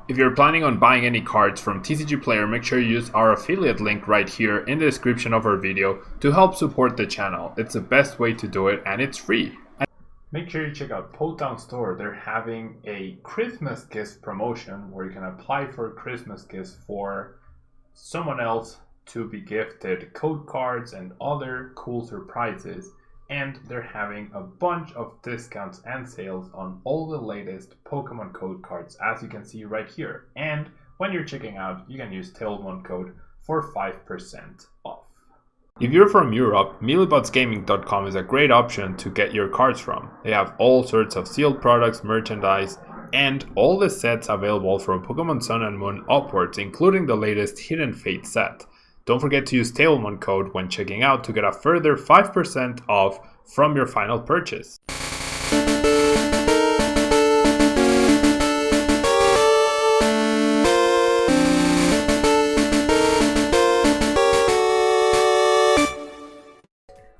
If you're planning on buying any cards from TCG Player, make sure you use our affiliate link right here in the description of our video to help support the channel. It's the best way to do it and it's free. Make sure you check out Potown Store. They're having a Christmas gift promotion where you can apply for Christmas gifts for someone else to be gifted code cards and other cool surprises. And they're having a bunch of discounts and sales on all the latest Pokemon code cards, as you can see right here. And when you're checking out, you can use Tablemon code for 5% off. If you're from Europe, mealybotsgaming.com is a great option to get your cards from. They have all sorts of sealed products, merchandise, and all the sets available from Pokemon Sun and Moon upwards, including the latest Hidden Fate set. Don't forget to use Tablemon code when checking out to get a further 5% off from your final purchase.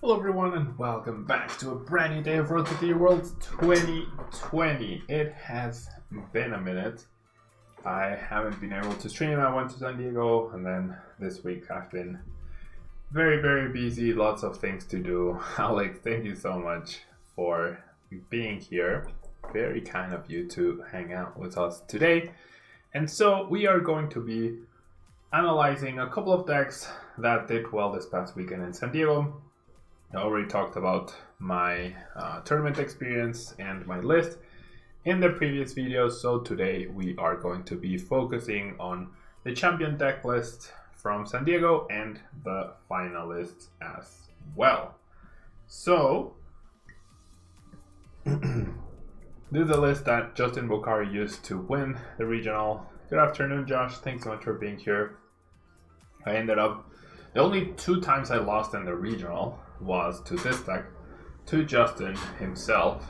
Hello everyone and welcome back to a brand new day of Road to the World 2020. It has been a minute. I haven't been able to stream. I went to San Diego and then this week I've been very busy, lots of things to do. Alex, thank you so much for being here. Very kind of you to hang out with us today. And so we are going to be analyzing a couple of decks that did well this past weekend in San Diego. I already talked about my tournament experience and my list in the previous videos, so today we are going to be focusing on the champion deck list from San Diego and the finalists as well. So this is a list that Justin Bocari used to win the regional. Good afternoon, Josh. Thanks so much for being here. I ended up, the only 2 times I lost in the regional was to this deck, to Justin himself.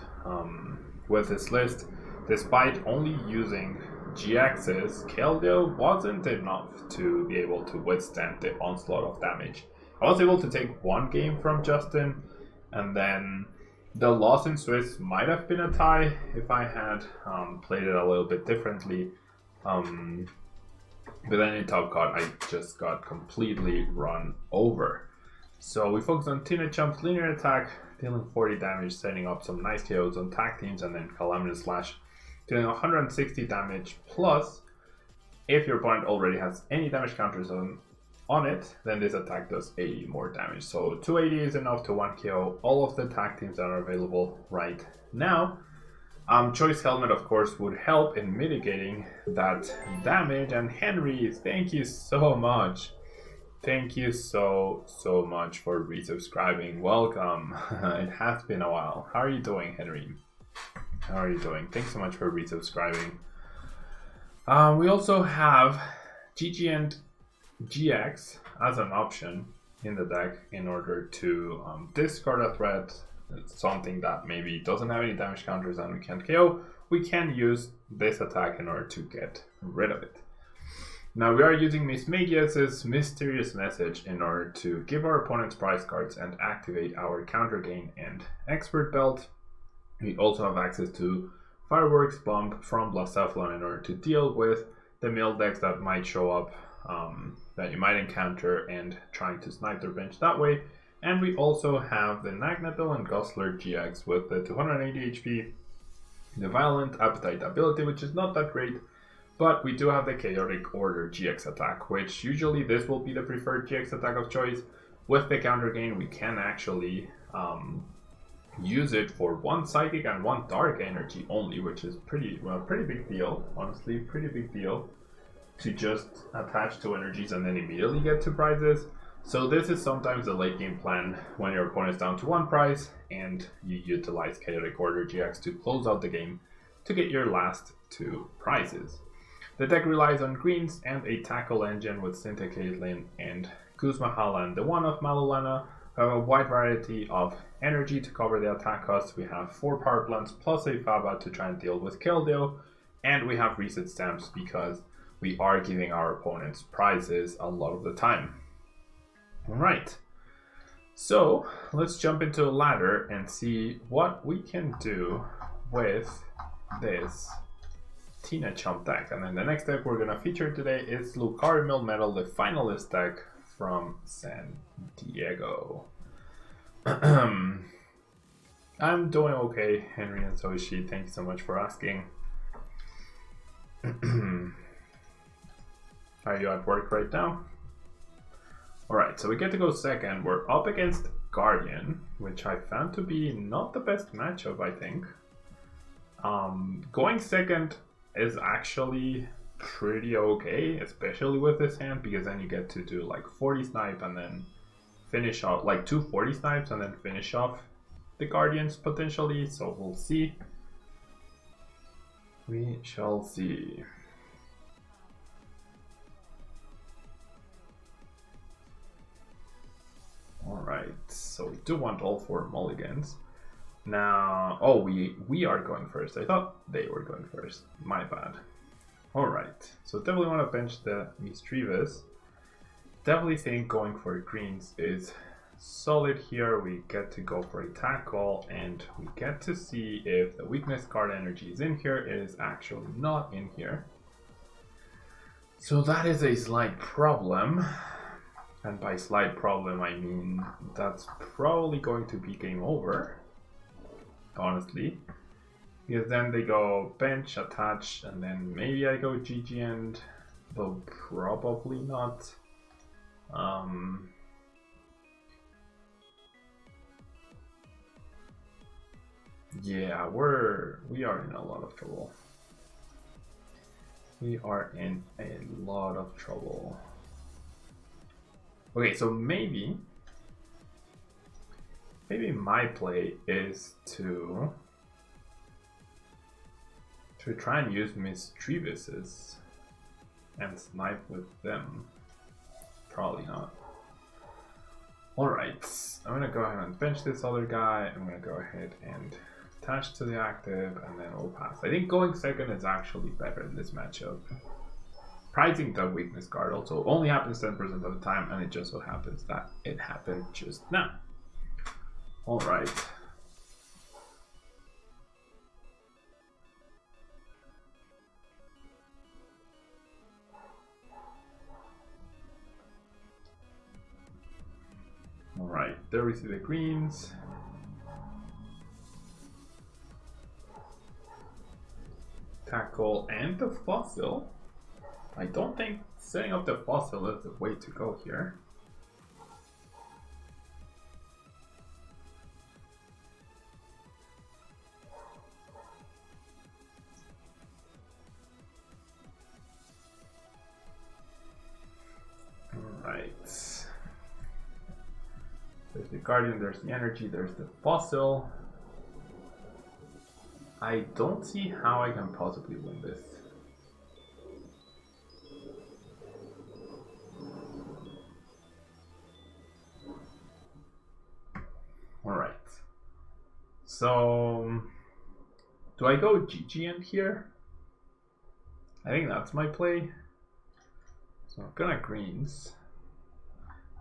With his list, despite only using GXs, Keldeo wasn't enough to be able to withstand the onslaught of damage. I was able to take 1 game from Justin, and then the loss in Swiss might have been a tie if I had played it a little bit differently. But then in Top Cut, I just got completely run over. So we focused on TINACHOMP's linear attack, dealing 40 damage, setting up some nice KOs on tag teams, and then Calamitous Slash, dealing 160 damage. Plus, if your opponent already has any damage counters on it, then this attack does 80 more damage. So 280 is enough to 1 KO all of the tag teams that are available right now. Choice Helmet, of course, would help in mitigating that damage. And Henry, thank you so much. Thank you so much for resubscribing. Welcome. It has been a while. How are you doing, Henry? How are you doing? Thanks so much for resubscribing. We also have GG and GX as an option in the deck in order to discard a threat. It's something that maybe doesn't have any damage counters and we can't KO. We can use this attack in order to get rid of it. Now we are using Miss Magius's Mysterious Message in order to give our opponents prize cards and activate our Counter Gain and Expert Belt. We also have access to Fireworks Bomb from Blacephalon in order to deal with the mill decks that might show up, that you might encounter, and trying to snipe their bench that way. And we also have the Nagnadel and Gosler GX with the 280 HP, the Violent Appetite ability, which is not that great. But we do have the Chaotic Order GX attack, which usually this will be the preferred GX attack of choice. With the counter gain, we can actually use it for 1 Psychic and 1 Dark Energy only, which is pretty big deal. Honestly, pretty big deal to just attach 2 energies and then immediately get 2 prizes. So this is sometimes the late game plan when your opponent is down to 1 prize and you utilize Chaotic Order GX to close out the game to get your last 2 prizes. The deck relies on greens and a tackle engine with Cinta Caitlyn and Kuzma Halan, the one of Malolana. We have a wide variety of energy to cover the attack costs. We have 4 power plants plus a Faba to try and deal with Keldeo. And we have reset stamps because we are giving our opponents prizes a lot of the time. Alright, so let's jump into a ladder and see what we can do with this TINACHOMP deck. And then the next deck we're gonna feature today is Lucario Mill Metal, the finalist deck from San Diego. I'm doing okay, Henry and Soishi. Thank you so much for asking. Are you at work right now? Alright, so we get to go second. We're up against Guardian, which I found to be not the best matchup, I think. Going second is actually pretty okay, especially with this hand, because then you get to do like 40 snipe and then finish off, like 2 40 snipes and then finish off the Guardians potentially, so we'll see. We shall see. Alright, so we do want all 4 mulligans. Now, oh, we are going first. I thought they were going first. My bad. Alright, so definitely want to bench the Mischievous. Definitely think going for greens is solid here. We get to go for a tackle and we get to see if the weakness card energy is in here. It is actually not in here. So that is a slight problem. And by slight problem, I mean that's probably going to be game over, honestly. Because then they go bench, attach, and then maybe I go GG end, though probably not. Yeah, we are in a lot of trouble. We are in a lot of trouble. Okay, so maybe my play is to try and use Mischievouses and snipe with them. Probably not. Alright, I'm gonna go ahead and bench this other guy. I'm gonna go ahead and attach to the active and then we'll pass. I think going second is actually better in this matchup. Prizing the weakness card also only happens 10% of the time, and it just so happens that it happened just now. Alright. Alright, there we see the greens. Tackle and the fossil. I don't think setting up the fossil is the way to go here. Alright. There's the Guardian, there's the energy, there's the fossil. I don't see how I can possibly win this. Alright, so do I go GG end here? I think that's my play. So I'm gonna greens.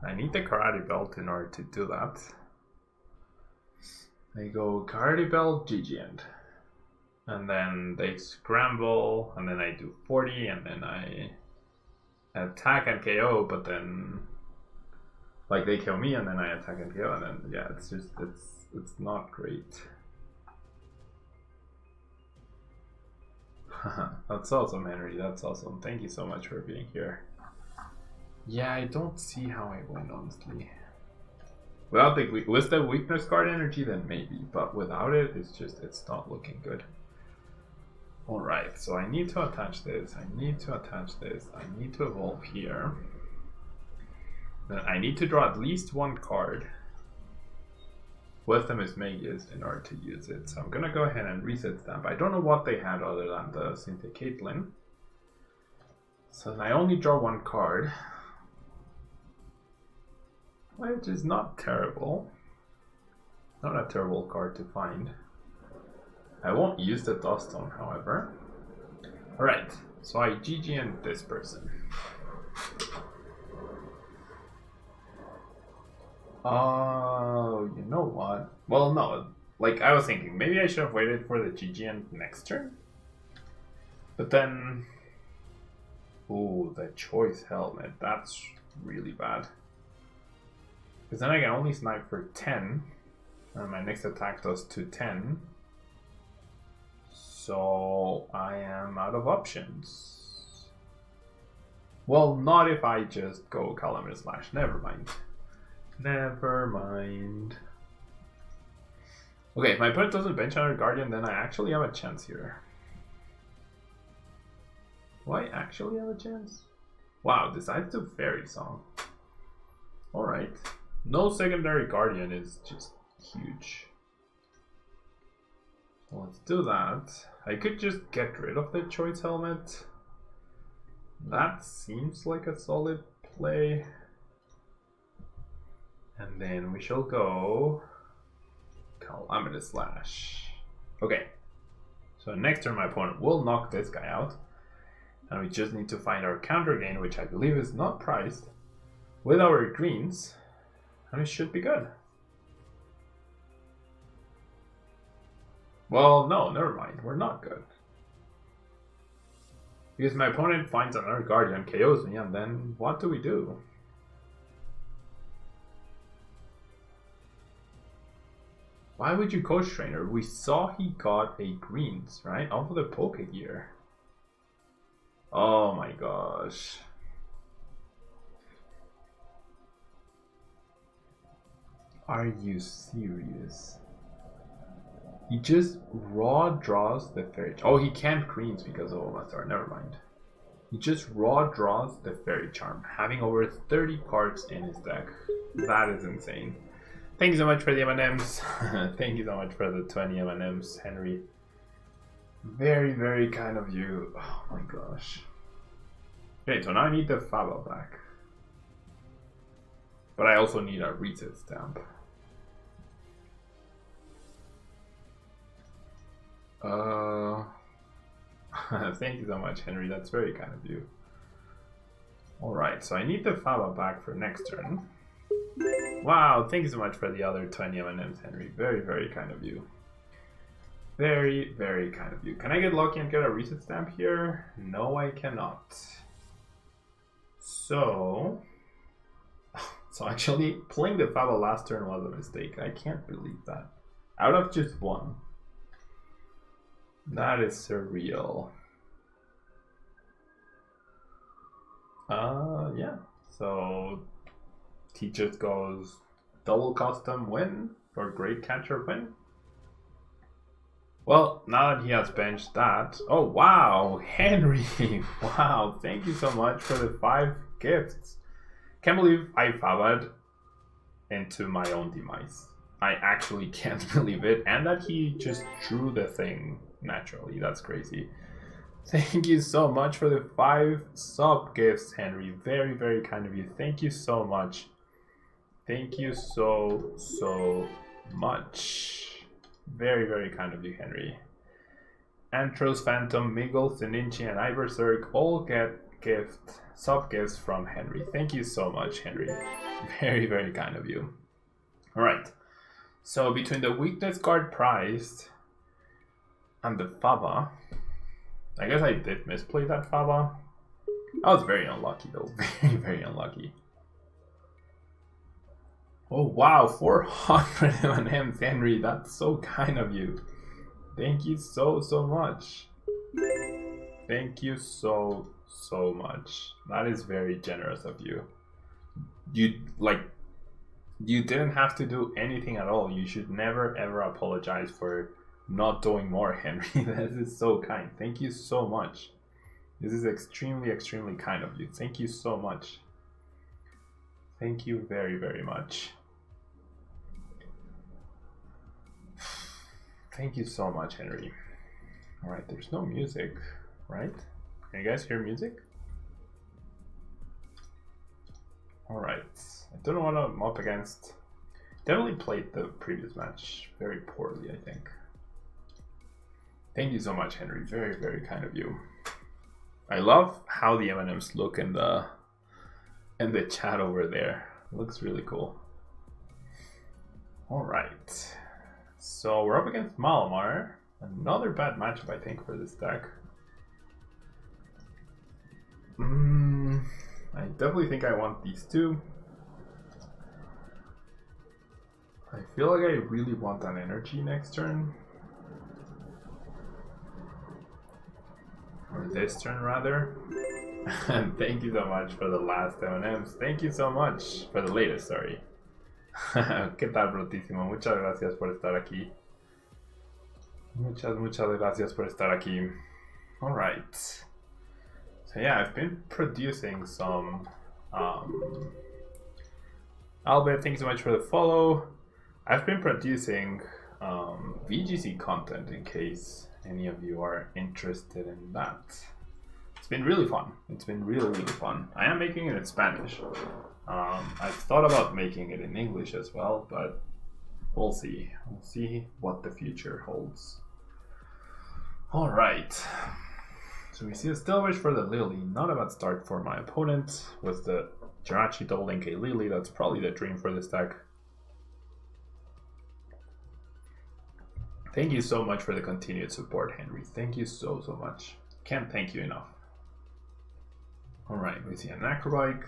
I need the karate belt in order to do that. I go karate belt, GG end. And then they scramble, and then I do 40, and then I attack and KO, but then like they kill me and then I attack and KO, and then yeah, it's just it's not great. That's awesome, Henry. That's awesome. Thank you so much for being here. Yeah, I don't see how I win, honestly. Without with the weakness card energy, then maybe, but without it, it's not looking good. Alright, so I need to attach this, I need to attach this, I need to evolve here. Then I need to draw at least 1 card with the Mismagius in order to use it. So I'm gonna go ahead and reset stamp. I don't know what they had other than the Cynthia Caitlyn. So then I only draw 1 card, which is not terrible. Not a terrible card to find. I won't use the Dust Stone, however. Alright, so I GG and this person. Oh, you know what? Well, no. Like, I was thinking, maybe I should have waited for the GG end next turn. But then, ooh, the choice helmet, that's really bad. Because then I can only snipe for 10, and my next attack does 210. So I am out of options. Well, not if I just go Calamity Slash. Never mind. Never mind. Okay, if my opponent doesn't bench another Guardian, then I actually have a chance here. Do I actually have a chance? Wow, decides to Fairy Song. Alright. No secondary Guardian is just huge. So let's do that. I could just get rid of the Choice Helmet. That seems like a solid play. And then we shall go Calamity Slash. Okay. So next turn my opponent will knock this guy out. And we just need to find our counter gain, which I believe is not priced, with our greens. And it should be good. Well, no, never mind. We're not good. Because my opponent finds another Guardian, KOs me, and then what do we do? Why would you Coach Trainer? We saw he got a greens, right? Off of the Poke Gear. Oh my gosh. Are you serious? He just raw draws the Fairy Charm. Oh, he can't greens because of Omastar. Never mind. He just raw draws the Fairy Charm, having over 30 cards in his deck. That is insane. Thank you so much for the M&Ms. Thank you so much for the 20 M&Ms, Henry. Very, very kind of you. Oh my gosh. Okay, so now I need the Faba back. But I also need a reset stamp. Thank you so much, Henry. That's very kind of you. Alright, so I need the Faba back for next turn. Wow, thank you so much for the other 20 M&Ms, Henry. Very, very kind of you. Very, very kind of you. Can I get lucky and get a reset stamp here? No, I cannot. So actually playing the Faba last turn was a mistake. I can't believe that. Out of just one. That is surreal. Yeah. So he just goes double custom win or great catcher win. Well, now that he has benched that. Oh wow, Henry. Wow, thank you so much for the 5 gifts. Can't believe I Faba'd into my own demise. I actually can't believe it. And that he just drew the thing naturally. That's crazy. Thank you so much for the 5 sub gifts, Henry. Very, very kind of you. Thank you so much. Thank you so much. Very, very kind of you, Henry. Antros, Phantom, Miggle, Zeninchi, and Iberserk all get sub gifts from Henry. Thank you so much, Henry. Very, very kind of you. Alright. So between the weakness card priced and the Faba, I guess I did misplay that Faba. I was very unlucky though. Very, very unlucky. Oh wow, 400 M&Ms, Henry. That's so kind of you. Thank you so much. Thank you so much. That is very generous of you. You didn't have to do anything at all. You should never ever apologize for not doing more, Henry. This is so kind. Thank you so much. This is extremely, extremely kind of you. Thank you so much. Thank you very, very much. Thank you so much, Henry. Alright, there's no music, right? Can you guys hear music? Alright. I don't know what I'm up against. Definitely played the previous match very poorly, I think. Thank you so much, Henry. Very, very kind of you. I love how the M&Ms look in the chat over there. It looks really cool. Alright. So we're up against Malamar. Another bad matchup, I think, for this deck. I definitely think I want these two. I feel like I really want an energy next turn. Or this turn, rather. And thank you so much for the last M&Ms. Thank you so much for the latest, sorry. ¿Qué tal, brutísimo? Muchas gracias por estar aquí. Muchas gracias por estar aquí. Alright. So yeah, I've been producing some... Albert, thanks so much for the follow. I've been producing VGC content in case any of you are interested in that. It's been really fun. It's been really fun. I am making it in Spanish. I've thought about making it in English as well, but we'll see. We'll see what the future holds. All right. So we see a Still Wish for the Lily. Not a bad start for my opponent with the Jirachi Double Link a Lily. That's probably the dream for this deck. Thank you so much for the continued support, Henry. Thank you so much. Can't thank you enough. Alright, we see an Acrobike.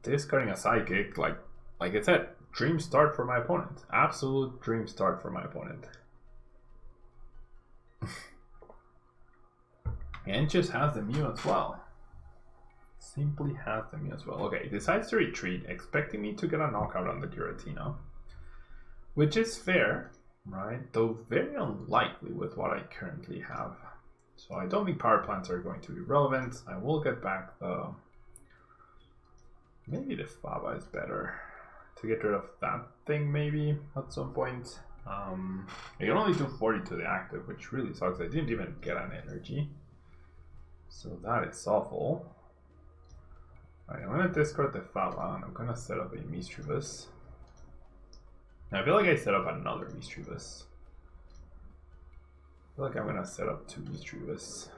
Discarding a Psychic, like I said, dream start for my opponent. Absolute dream start for my opponent. And just has the Mew as well. Simply has the Mew as well. Okay, decides to retreat, expecting me to get a knockout on the Giratina. Which is fair, right? Though very unlikely with what I currently have. So I don't think power plants are going to be relevant. I will get back the... Maybe the Faba is better. To get rid of that thing maybe at some point. I can only do 40 to the active, which really sucks. I didn't even get an energy. So that is awful. Alright, I'm going to discard the Faba and I'm going to set up a Mischievous. Now, I feel like I set up another Mischievous. I feel like I'm gonna set up 2 Mischievous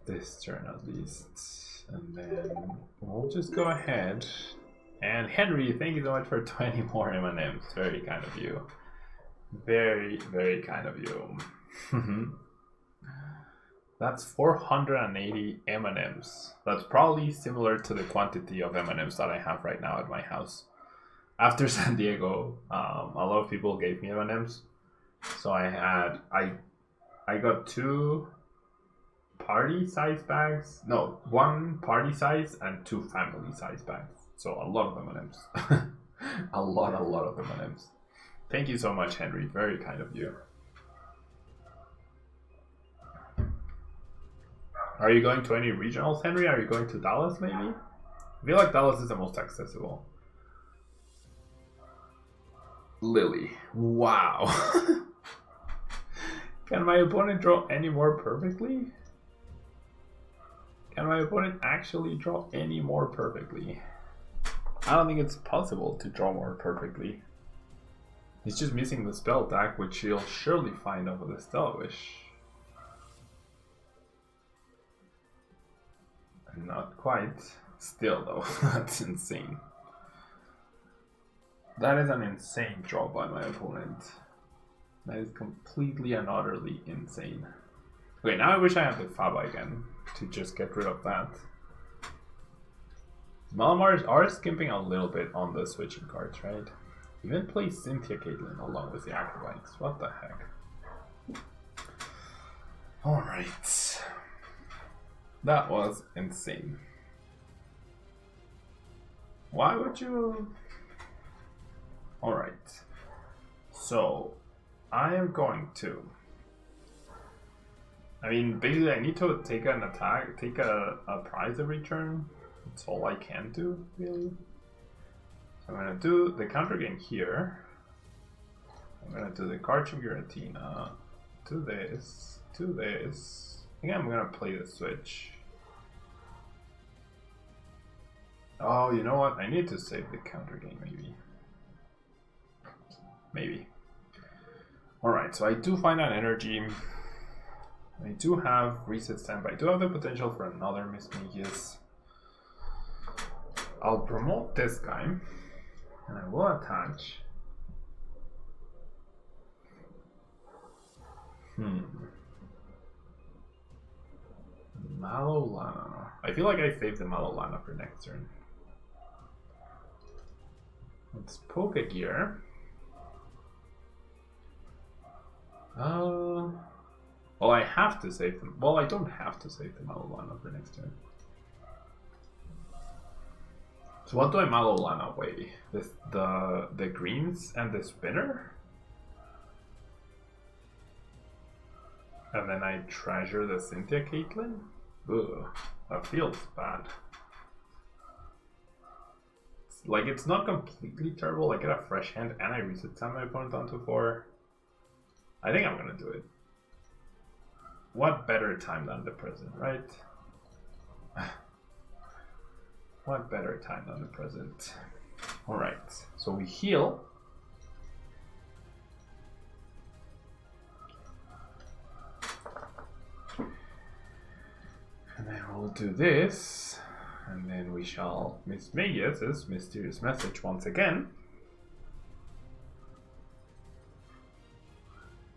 this turn at least. And then we'll just go ahead. And Henry, thank you so much for 20 more M&Ms. Very kind of you. Very kind of you. That's 480 M&Ms. That's probably similar to the quantity of M&Ms that I have right now at my house. After San Diego, a lot of people gave me M&Ms, so I got 2 party size bags. No, 1 party size and 2 family size bags. So a lot of M&Ms, a lot of M&Ms. Thank you so much, Henry. Very kind of you. Are you going to any regionals, Henry? Are you going to Dallas, maybe? I feel like Dallas is the most accessible. Lily. Wow. Can my opponent draw any more perfectly? Can my opponent actually draw any more perfectly? I don't think it's possible to draw more perfectly. He's just missing the spell attack, which he'll surely find over the Stellar Wish. Not quite. Still though, that's insane. That is an insane draw by my opponent. That is completely and utterly insane. Okay, now I wish I had the Faba again to just get rid of that. Malamars are skimping a little bit on the switching cards, right? Even play Cynthia Caitlyn along with the Acrobikes. What the heck? Alright. That was insane. Why would you... Alright. So, I am going to... I mean, basically I need to take an attack, take a prize every turn. That's all I can do, really. So I'm going to do the counter game here. I'm going to do the card from Giratina. To this. To this. I think I'm going to play the switch. Oh, you know what? I need to save the counter game, maybe. Maybe. Alright, so I do find an energy. I do have reset stamp. I do have the potential for another Miss Megius. I'll promote this guy. And I will attach. Malolana. I feel like I saved the Malolana for next turn. Let's poke a gear. Well, I have to save them. Well, I don't have to save the Malolana for next turn. So what do I Malolana away? The greens and the spinner? And then I treasure the Cynthia Caitlyn? Ugh, that feels bad. Like, it's not completely terrible. I get a fresh hand and I reset time my opponent onto 4. I think I'm gonna do it. What better time than the present, right? What better time than the present? Alright, so we heal. And then we'll do this. And then we shall Miss Magius's mysterious message once again.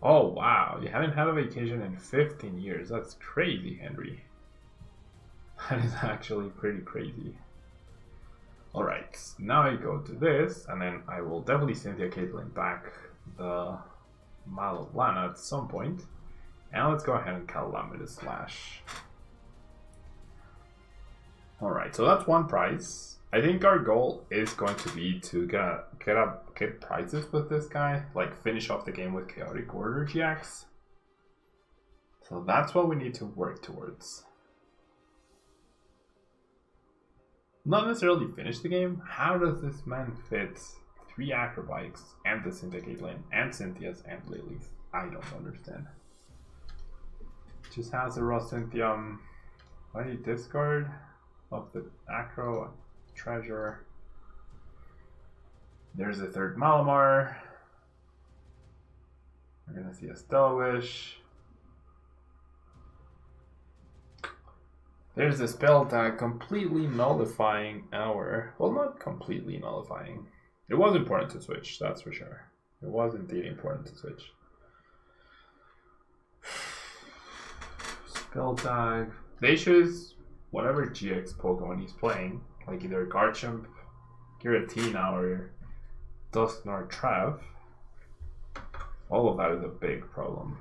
Oh wow, you haven't had a vacation in 15 years. That's crazy, Henry. That is actually pretty crazy. Alright, now I go to this, and then I will definitely Cynthia Caitlyn back the Malolana at some point. And let's go ahead and Calamitous Slash. Alright, so that's one prize. I think our goal is going to be to get prizes with this guy, like finish off the game with Chaotic Order GX. So that's what we need to work towards. Not necessarily finish the game. How does this man fit 3 Acrobikes and the Cynthia Caitlyn and Cynthia's and Lily's? I don't understand. Just has a raw Cynthia. Why do you discard of the Acro treasure? There's a 3rd Malamar. We're gonna see a Stellar Wish. There's a spell tag completely nullifying our... Well, not completely nullifying. It was important to switch, that's for sure. It was indeed important to switch. Spell tag. They choose whatever GX Pokemon he's playing, like either Garchomp, Giratina, or Dusknoir Trav. All of that is a big problem.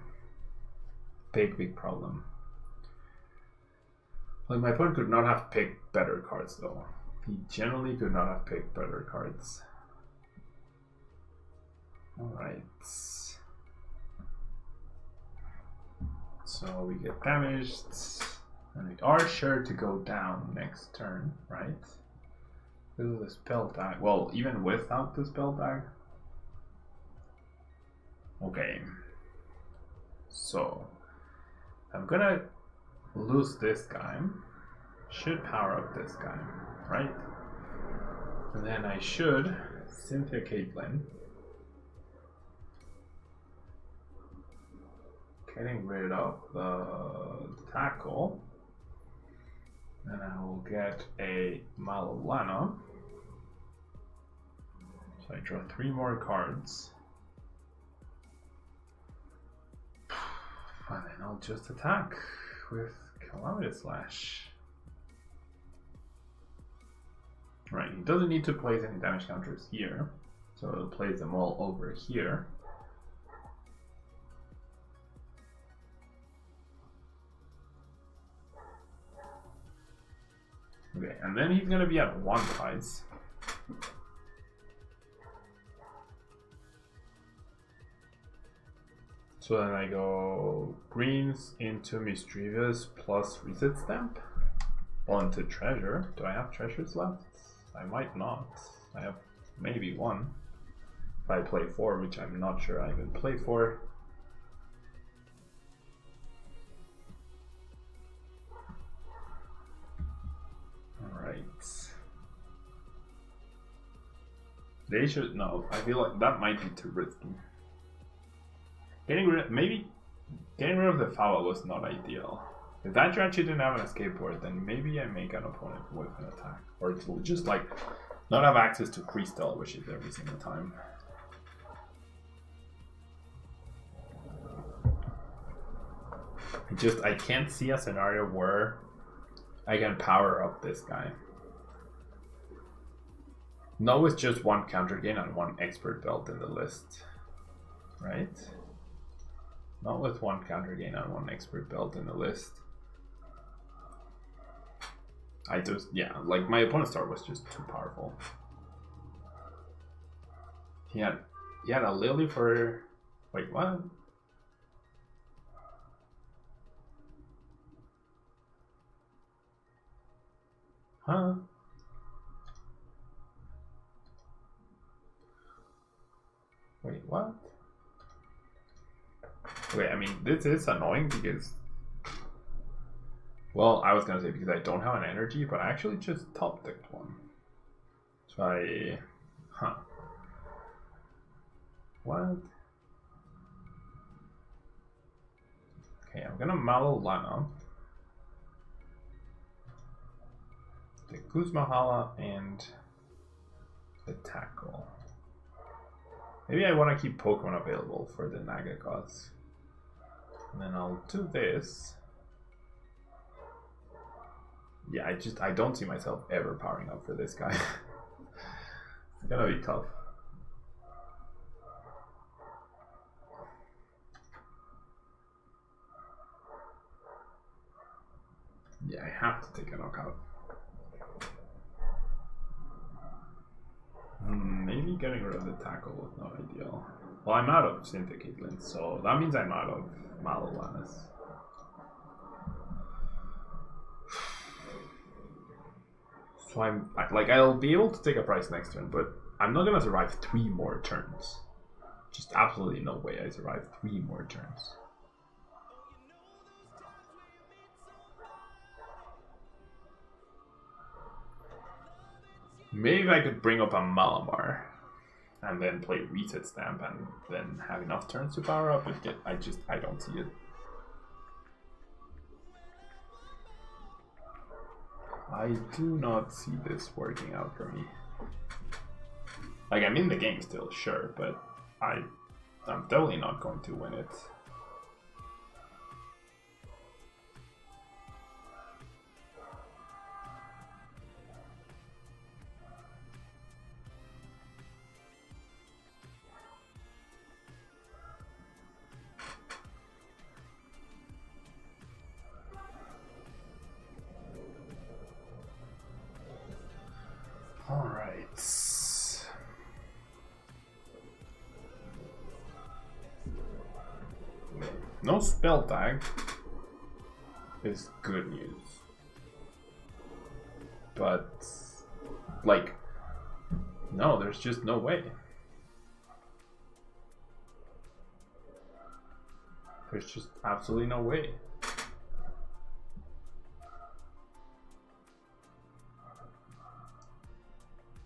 Big problem. Like, my opponent could not have picked better cards, though. He generally could not have picked better cards. Alright. So we get damaged. And we are sure to go down next turn, right? This is a spell tag. Well, even without the spell tag. Okay. So, I'm gonna lose this guy. Should power up this guy, right? And then I should Cynthia Caitlyn. Getting rid of the tackle. And I will get a Malolana. So I draw 3 more cards. And then I'll just attack with Calamitous Slash. Right, he doesn't need to place any damage counters here. So it'll place them all over here. Okay, and then he's gonna be at 1 prize. So then I go greens into Mischievous plus Reset Stamp. Onto Treasure. Do I have treasures left? I might not. I have maybe 1. If I play 4, which I'm not sure I even play 4. Alright. They should... No, I feel like that might be too risky. Getting rid of the foul was not ideal. If that Jirachi didn't have an escape board, then maybe I make an opponent with an attack. Or it will just like not have access to free Stellar Wishes every single time. I can't see a scenario where I can power up this guy. No, with just one counter gain and one expert belt in the list, right? Not with one counter gain and one expert belt in the list. I just, yeah, like my opponent's start was just too powerful. He had a Lily for, wait, what? Huh? Wait, what? Wait, I mean, this is annoying because, well, I was gonna say because I don't have an energy, but I actually just top decked one. So what? Okay, I'm gonna Mallow Lana, the Guzmahala, and the Tackle. Maybe I want to keep Pokemon available for the Naga Gods. And then I'll do this. Yeah, I don't see myself ever powering up for this guy. It's gonna be tough. Yeah, I have to take a knockout. Maybe getting rid of the Tackle was not ideal. Well, I'm out of Syndicate Lens, so that means I'm out of Malolanis. So I'll be able to take a price next turn, but I'm not gonna survive 3 more turns. Just absolutely no way I survive 3 more turns. Maybe I could bring up a Malamar and then play Reset Stamp and then have enough turns to power up, but I don't see it. I do not see this working out for me. Like, I'm in the game still, sure, but I'm definitely not going to win it. No spell tag is good news, but like, no, there's just no way. There's just absolutely no way.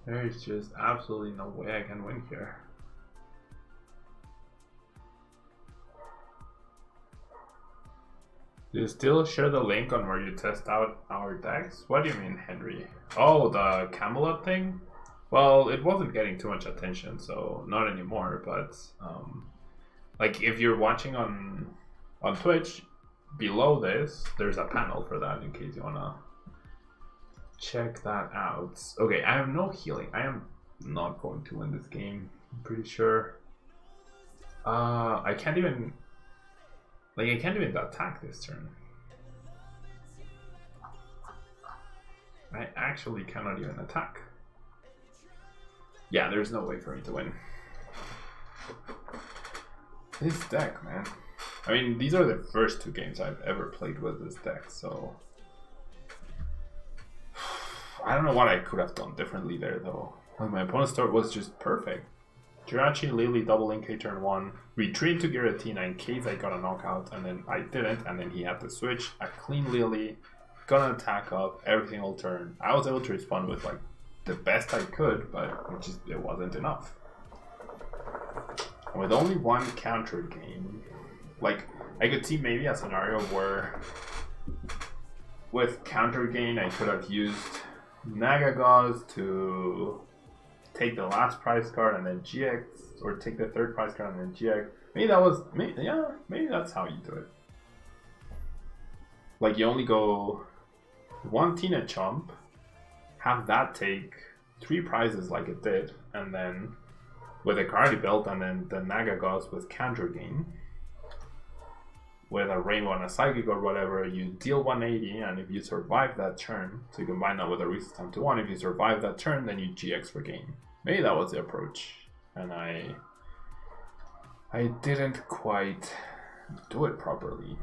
There's just absolutely no way I can win here. Do you still share the link on where you test out our decks? What do you mean, Henry? Oh, the Camelot thing? Well, it wasn't getting too much attention, so not anymore, but like if you're watching on Twitch, below this, there's a panel for that in case you wanna check that out. Okay, I have no healing. I am not going to win this game, I'm pretty sure. I can't even attack this turn. I actually cannot even attack. Yeah, there's no way for me to win. This deck, man. I mean, these are the first 2 games I've ever played with this deck, so I don't know what I could have done differently there, though. Like, my opponent's start was just perfect. Jirachi, Lily, double Inkay turn 1, retreat to Giratina in case I got a knockout, and then I didn't, and then he had to switch, a clean Lily, got an attack up, everything will turn. I was able to respond with like the best I could, but it wasn't enough. With only 1 counter game, like I could see maybe a scenario where with counter gain I could have used Nagagoz to take the last prize card and then GX, or take the 3rd prize card and then GX. Maybe that's how you do it. Like you only go one TINACHOMP, have that take 3 prizes like it did, and then with a card built, and then the Nagagos with counter gain. With a Rainbow and a Psychic or whatever, you deal 180, and if you survive that turn, so you combine that with a resistance to 1, if you survive that turn, then you GX for gain. Maybe that was the approach, and I didn't quite do it properly.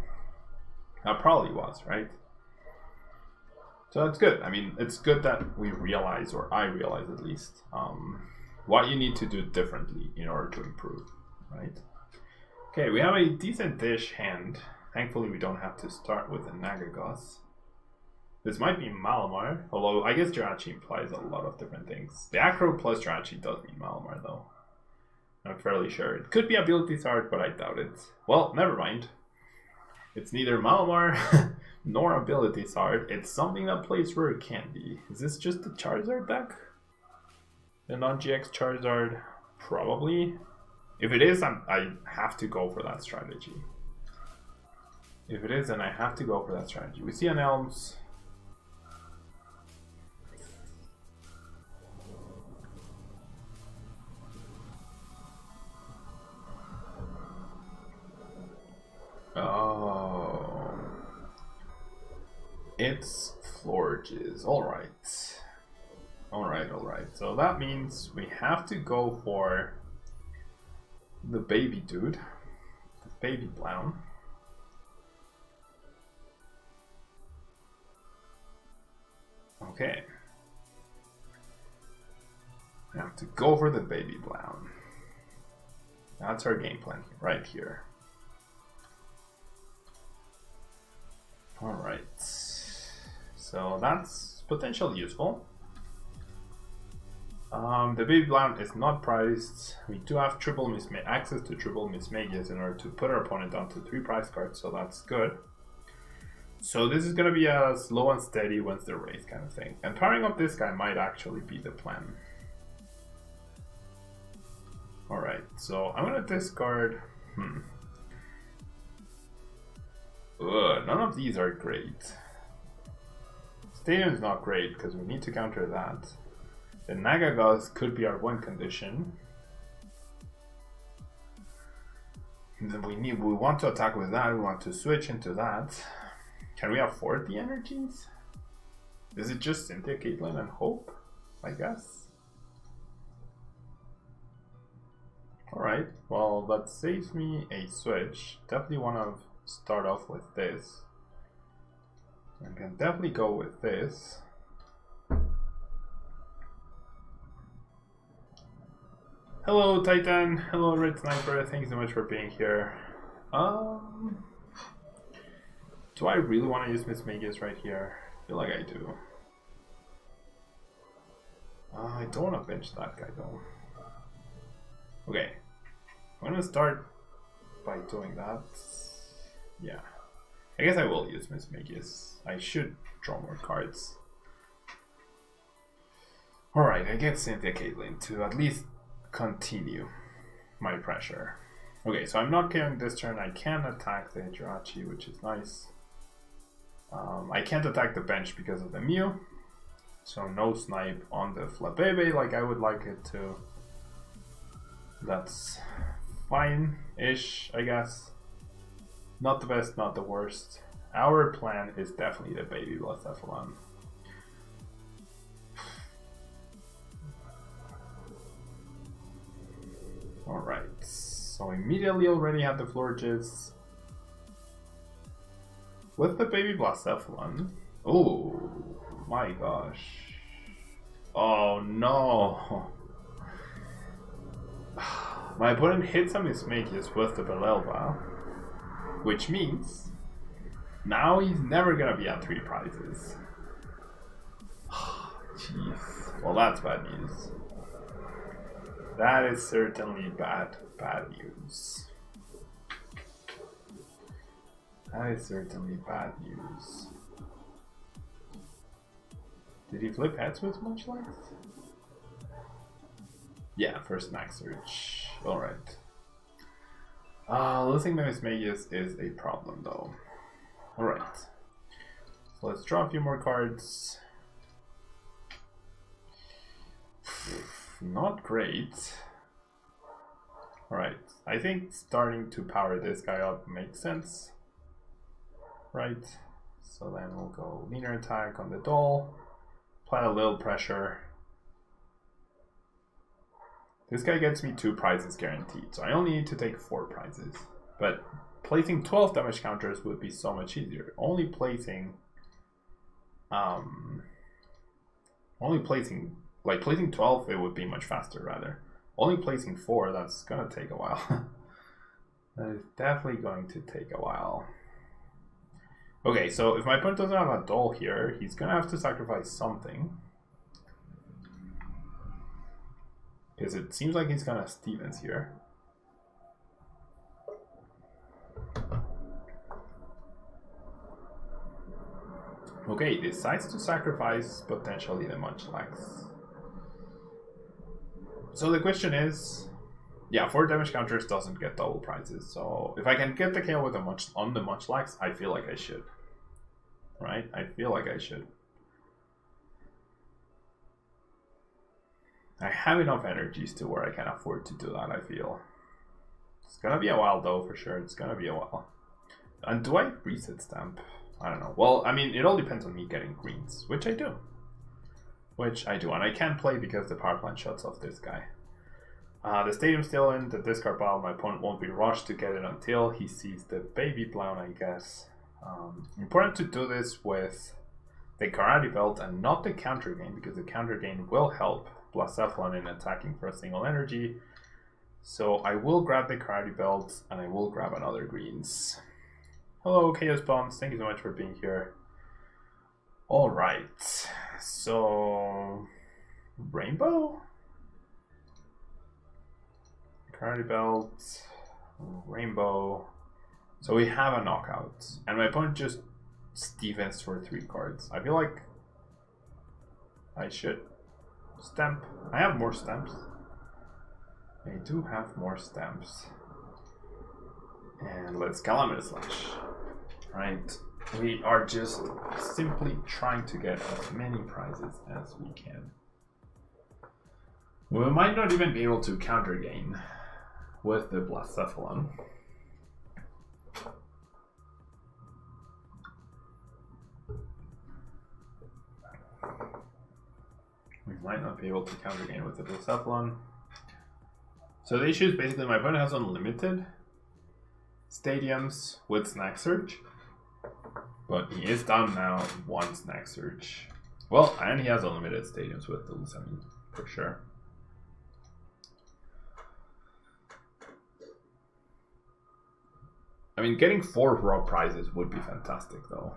That probably was, right? So that's good. I mean, it's good that we realize, or I realize at least, what you need to do differently in order to improve, right? Okay, we have a decent-ish hand. Thankfully, we don't have to start with a Nagagos. This might be Malamar, although I guess Jirachi implies a lot of different things. The Acro plus Jirachi does mean Malamar, though. I'm fairly sure. It could be Abilities Art, but I doubt it. Well, never mind. It's neither Malamar nor Abilities Art. It's something that plays where it can be. Is this just the Charizard deck? The non-GX Charizard? Probably. If it is, I have to go for that strategy. If it is, then I have to go for that strategy. We see an Elms. Oh. It's Florges. Alright. Alright. So that means we have to go for the baby dude, the baby Blown. Okay. We have to go for the baby Blown. That's our game plan right here. Alright. So that's potentially useful. The baby Blown is not priced. We do have access to triple Mismagius in order to put our opponent down to 3 prize cards, so that's good. So this is gonna be a slow and steady wins the race kind of thing. And powering up this guy might actually be the plan. Alright, so I'm gonna discard... none of these are great. Stadium's not great because we need to counter that. The Nagagos could be our win condition. Then we want to attack with that, we want to switch into that. Can we afford the energies? Is it just Cynthia, Caitlyn, and Hope? I guess. Alright, well that saves me a switch. Definitely want to start off with this. I can definitely go with this. Hello Titan, hello Red Sniper, thanks so much for being here. Do I really want to use Mismagius right here? I feel like I do. I don't want to bench that guy though. Okay, I'm gonna start by doing that. Yeah, I guess I will use Mismagius. I should draw more cards. Alright, I get Cynthia Caitlyn to at least continue my pressure. Okay, so I'm not killing this turn. I can attack the Jirachi, which is nice. I can't attack the bench because of the Mew, so no snipe on the Flabebe like I would like it to. That's fine-ish, I guess. Not the best, not the worst. Our plan is definitely the baby Blacephalon. Alright, so immediately already had the Florges. With the baby Blacephalon. Oh my gosh. Oh no. My opponent hits a Mismagius with the Belelba, which means now he's never gonna be at 3 prizes. Jeez. Well, that's bad news. That is certainly bad news. That is certainly bad news. Did he flip heads with much length? Yeah, first max search. Alright. Losing the Mismagius is a problem though. Alright. So let's draw a few more cards. Not great. Alright, I think starting to power this guy up makes sense. Right, so then we'll go linear attack on the doll. Apply a little pressure. This guy gets me 2 prizes guaranteed, so I only need to take 4 prizes. But placing 12 damage counters would be so much easier. Only placing placing 12, it would be much faster rather. Only placing 4, that's gonna take a while. That is definitely going to take a while. Okay, so if my opponent doesn't have a doll here, he's gonna have to sacrifice something. Because it seems like he's gonna Stevens here. Okay, decides to sacrifice potentially the Munchlax. So the question is, yeah, 4 damage counters doesn't get double prizes. So if I can get the KO with the Munchlax, I feel like I should. Right? I feel like I should. I have enough energies to where I can afford to do that, I feel. It's gonna be a while though, for sure. It's gonna be a while. And do I reset stamp? I don't know. Well, I mean, it all depends on me getting greens, which I do. And I can't play because the power plant shuts off this guy. The stadium's still in the discard pile. My opponent won't be rushed to get it until he sees the baby blown, I guess. Important to do this with the Karate Belt and not the counter gain, because the counter gain will help Blacephalon in attacking for a single energy. So I will grab the Karate Belt and I will grab another greens. Hello, Chaos Bombs. Thank you so much for being here. Alright, so Rainbow? Karate Belt, Rainbow. So we have a knockout, and my opponent just Stevens for 3 cards. I feel like I should stamp. I have more stamps. I do have more stamps. And let's Calamity Slash. Right. We are just simply trying to get as many prizes as we can. We might not even be able to counter gain with the Blacephalon. We might not be able to counter gain with the Blacephalon. So the issue is basically my opponent has unlimited stadiums with Snack Surge. But he is down now 1 Snack Surge. Well, and he has unlimited stadiums with those, I mean, for sure. I mean, getting 4 raw prizes would be fantastic, though.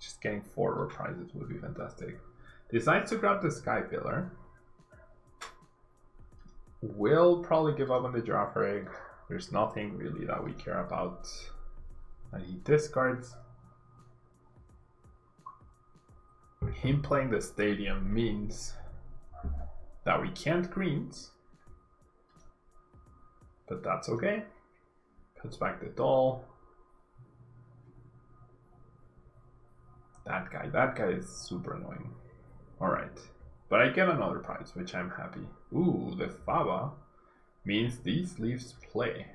Just getting 4 raw prizes would be fantastic. Decides to grab the Sky Pillar. Will probably give up on the Giraffe Egg. There's nothing really that we care about. And he discards. Him playing the stadium means that we can't greens. But that's okay. Puts back the doll. That guy is super annoying. Alright. But I get another prize, which I'm happy. Ooh, the Faba means these leaves play.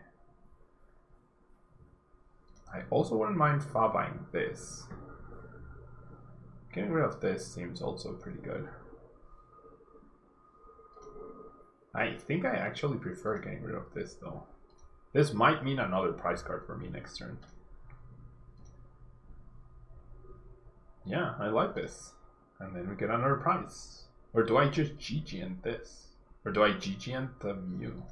I also wouldn't mind Fabaing this. Getting rid of this seems also pretty good. I think I actually prefer getting rid of this though. This might mean another prize card for me next turn. Yeah, I like this. And then we get another prize. Or do I just GG and this? Or do I GG and the Mew?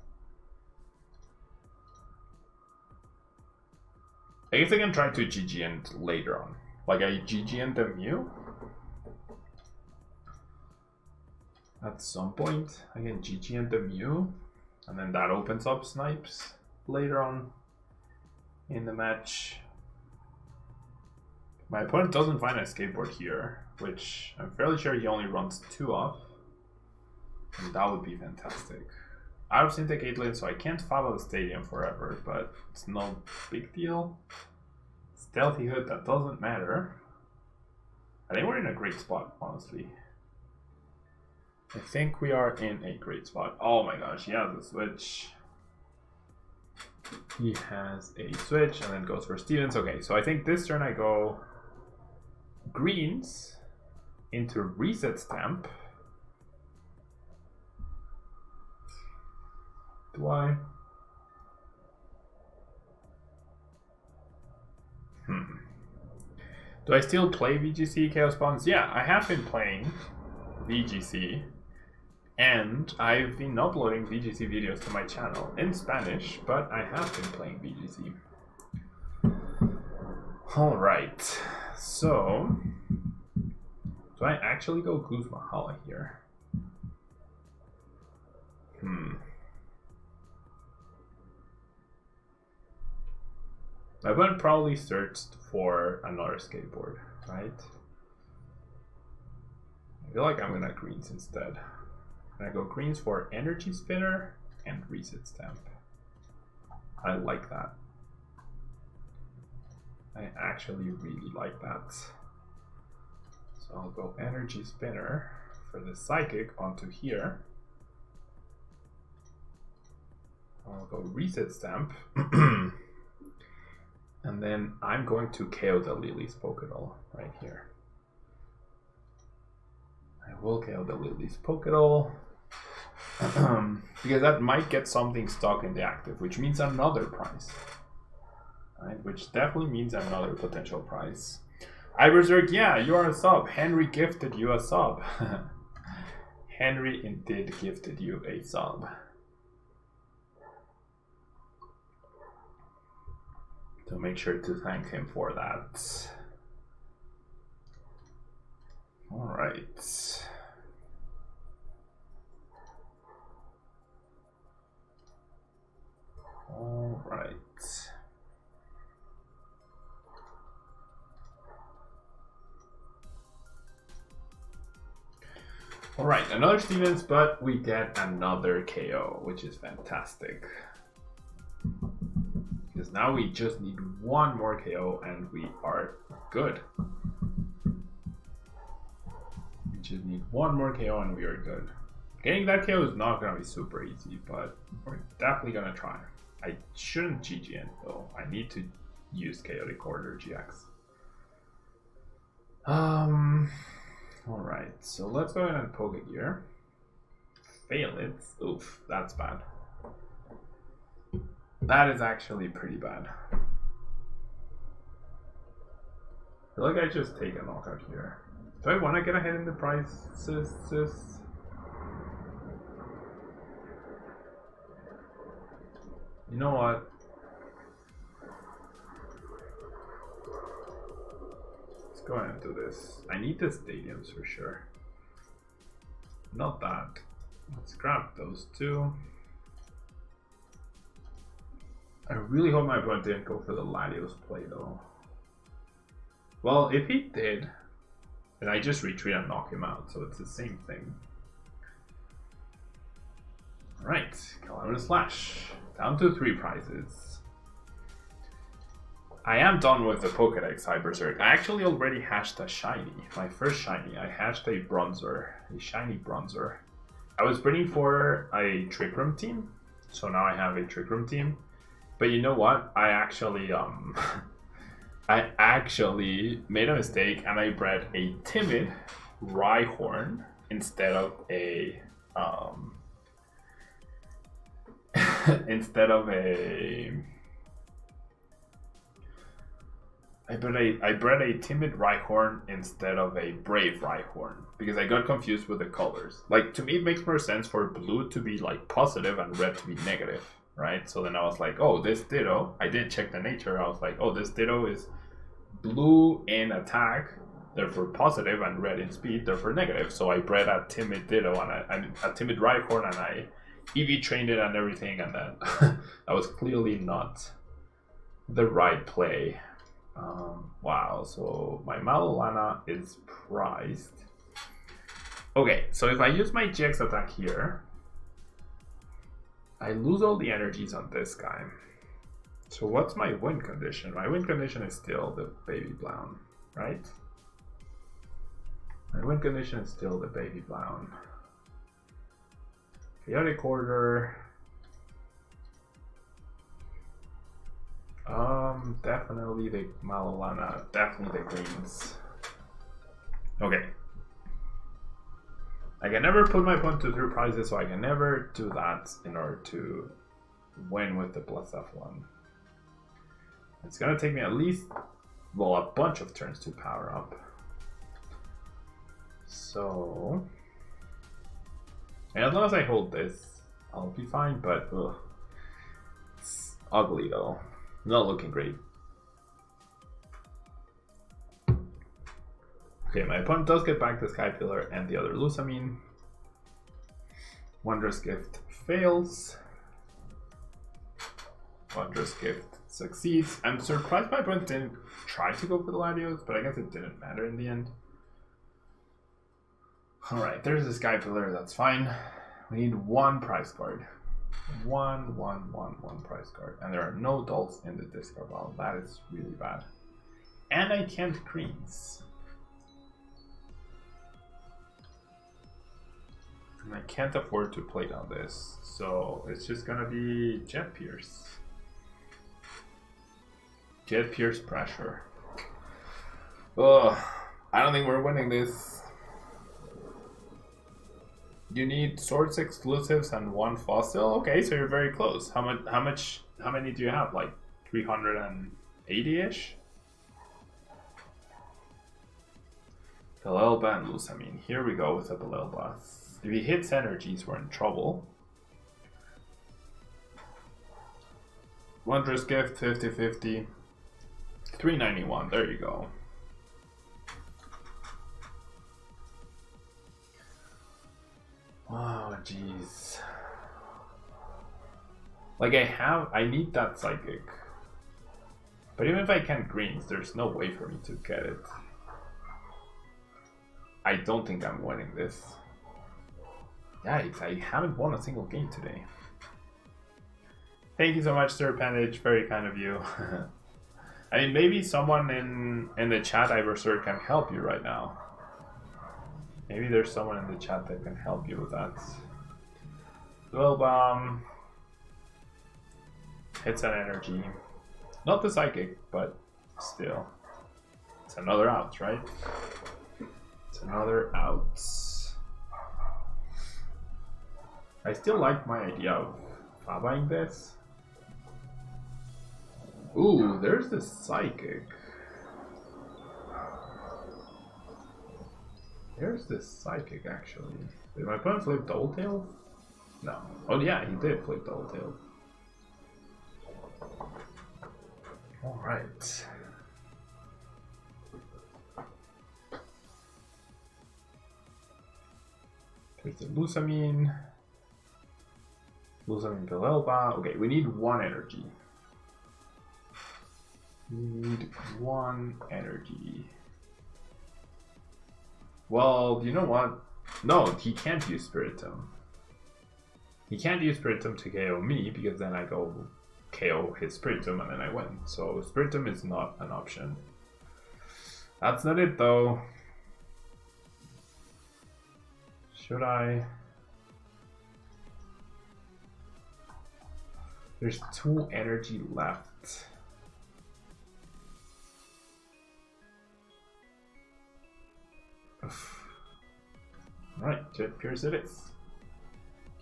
I guess I can try to GG and later on. Like I GG and the Mew? At some point I can GG and the Mew. And then that opens up Snipes later on in the match. My opponent doesn't find a skateboard here, which I'm fairly sure he only runs 2 off. And that would be fantastic. Out of Synthetic 8 lane, so I can't follow the stadium forever, but it's no big deal. Stealthy Hood, that doesn't matter. I think we're in a great spot, honestly. I think we are in a great spot. Oh my gosh, he has a switch. He has a switch and then goes for Stevens. Okay, so I think this turn I go greens into reset stamp. Do I? Do I still play VGC Chaos Bonds? Yeah, I have been playing VGC. And I've been uploading VGC videos to my channel in Spanish, but I have been playing VGC. Alright, so do I actually go Goose Mahala here? I would probably search for another skateboard, right? I feel like I'm gonna greens instead. I go greens for energy spinner and reset stamp. I like that. I actually really like that. So I'll go energy spinner for the psychic onto here. I'll go reset stamp. And then I'm going to KO the Lily's Pokédoll right here. I will KO the Lily's Pokédoll. Because that might get something stuck in the active, which means another prize. Right? Which definitely means another potential prize. Iberserk, yeah, you are a sub. Henry gifted you a sub. Henry indeed gifted you a sub. So make sure to thank him for that. All right. All right. All right, another Stevens, but we get another KO, which is fantastic. Because now we just need one more KO and we are good. We just need one more KO and we are good. Getting that KO is not going to be super easy, but we're definitely going to try. I shouldn't GG in though. I need to use Chaotic Order GX. Alright, so let's go ahead and poke a gear. Fail it. Oof, that's bad. That is actually pretty bad. I feel like I just take a knockout here. Do I want to get ahead in the prices? You know what? Let's go ahead and do this. I need the stadiums for sure. Not that. Let's grab those two. I really hope my opponent didn't go for the Latios play though. Well, if he did, then I just retreat and knock him out, so it's the same thing. Alright, Calamitous Slash. Down to 3 prizes. I am done with the Pokédex Iberserk. I actually already hashed a shiny. My first shiny. I hashed a bronzer. A shiny bronzer. I was breeding for a Trick Room team. So now I have a Trick Room team. But you know what? I actually made a mistake and I bred a timid Rhyhorn instead of a I bred a timid Rhyhorn instead of a brave Rhyhorn because I got confused with the colors. Like, to me it makes more sense for blue to be like positive and red to be negative, right? So then I was like, oh, this Ditto, I didn't check the nature. I was like, oh, this Ditto is blue in attack, therefore positive, and red in speed, therefore negative. So I bred a timid Ditto and a timid Rhyhorn, and I EV trained it and everything, and then that was clearly not the right play. Wow, so my Malolana is prized. Okay, so if I use my GX attack here, I lose all the energies on this guy. So what's my win condition? My win condition is still the Baby Blown, right? My win condition is still the baby clown. Chaotic order. Definitely the Malolana, definitely the greens. Okay. I can never put my opponent to 3 prizes, so I can never do that in order to win with the plus F1. It's gonna take me at least, well, a bunch of turns to power up. So, and as long as I hold this, I'll be fine, but ugh, it's ugly though. Not looking great. Okay, my opponent does get back the Sky Pillar and the other Lusamine. Wondrous Gift fails. Wondrous Gift succeeds. I'm surprised my opponent didn't try to go for the Latios, but I guess it didn't matter in the end. Alright, there's the Sky Pillar, that's fine. We need 1 prize card. One prize card. And there are no dolls in the discard pile. That is really bad. And I can't greens. And I can't afford to play down this. So it's just gonna be Jet Pierce. Jet Pierce pressure. Ugh, I don't think we're winning this. You need Swords exclusives and 1 fossil. Okay, so you're very close. How many do you have? Like 380-ish? Belelba and Lusamine. Here we go with the Belelba. If he hits energies, we're in trouble. Wondrous Gift, 50-50. 391, there you go. Oh, jeez. Like I need that Psychic. But even if I can't greens, there's no way for me to get it. I don't think I'm winning this. Yikes, I haven't won a single game today. Thank you so much, Sir Appendage. Very kind of you. I mean, maybe someone in the chat, Iversir, can help you right now. Maybe there's someone in the chat that can help you with that. Duel Bomb. Hits an energy. Not the Psychic, but still. It's another out, right? It's another out. I still like my idea of buying this. Ooh, there's the Psychic. There's this Psychic, actually. Did my opponent flip Double Tail? No. Oh yeah, he did flip Double Tail. Alright. There's the Lusamine. Lusamine Belelba. Okay, we need 1 energy. We need 1 energy. Well, you know what? No, he can't use Spiritomb. He can't use Spiritomb to KO me, because then I go KO his Spiritomb and then I win. So Spiritomb is not an option. That's not it though. Should I? There's 2 energy left. Right, Jet Pierce it is.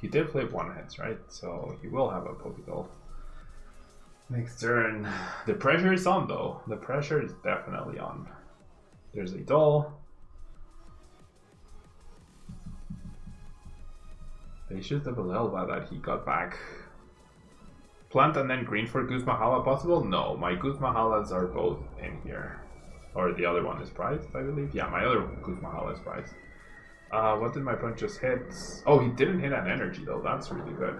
He did flip 1 hits, right? So he will have a Pokeball. Next turn. The pressure is on though. The pressure is definitely on. There's a doll. They shoot the Belelba that he got back. Plant and then green for Guzma Hala possible? No, my Guzma Halas are both in here. Or the other one is prized, I believe. Yeah, my other Guzma Hala is prized. What did my opponent just hit? Oh, he didn't hit an energy though. That's really good.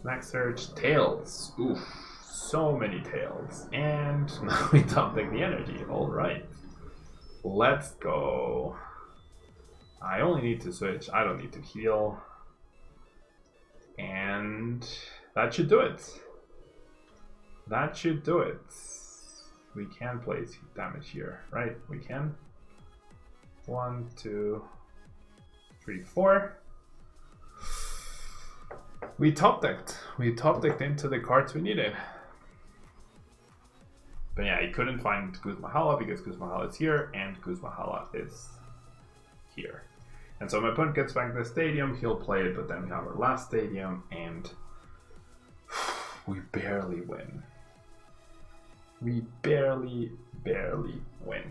Snack Surge. Tails. Oof. So many tails. And now we dumping the energy. Alright. Let's go. I only need to switch. I don't need to heal. And that should do it. That should do it. We can place damage here, right? We can. 1, 2, 3, 4. We top decked. We top decked into the cards we needed. But yeah, he couldn't find Guzmahala because Guzmahala is here and Guzmahala is here. And so my opponent gets back to the stadium, he'll play it, but then we have our last stadium and we barely win. We barely win.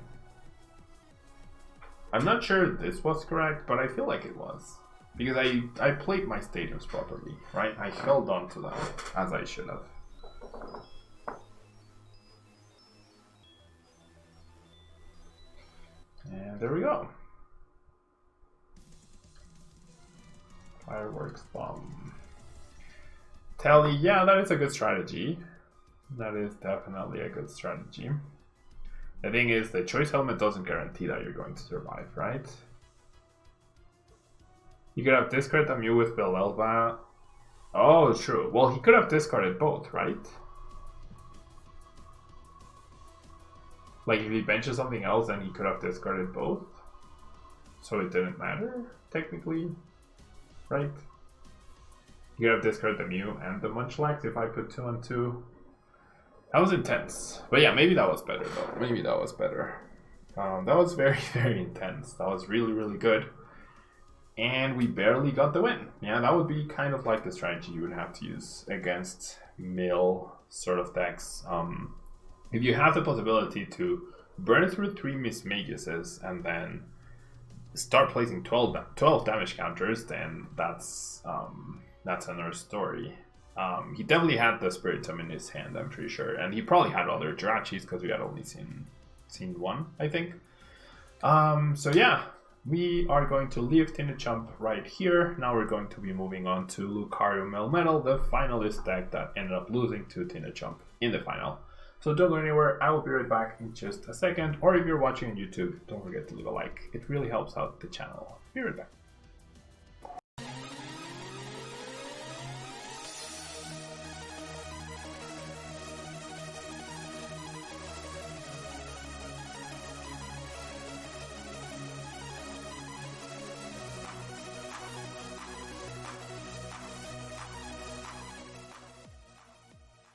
I'm not sure this was correct, but I feel like it was. Because I played my stadiums properly, right? I held on to them as I should have. And there we go. Fireworks bomb. Tally, yeah, that is a good strategy. That is definitely a good strategy. The thing is, the choice helmet doesn't guarantee that you're going to survive, right? You could have discarded a Mew with Belelva. Oh, true. Well, he could have discarded both, right? Like, if he benches something else, then he could have discarded both. So it didn't matter, technically. Right? You could have discarded the Mew and the Munchlax if I put 2 on 2. That was intense. But yeah, maybe that was better, though. Maybe that was better. That was very, very intense. That was really, really good. And we barely got the win. Yeah, that would be kind of like the strategy you would have to use against mill sort of decks. If you have the possibility to burn through 3 Mismagiuses and then start placing 12 damage counters, then that's another story. He definitely had the Spiritomb in his hand, I'm pretty sure. And he probably had other Jirachis because we had only seen one, I think. So yeah. We are going to leave TINACHOMP right here. Now we're going to be moving on to Lucario Melmetal, the finalist deck that ended up losing to TINACHOMP in the final. So don't go anywhere, I will be right back in just a second. Or if you're watching on YouTube, don't forget to leave a like. It really helps out the channel. Be right back.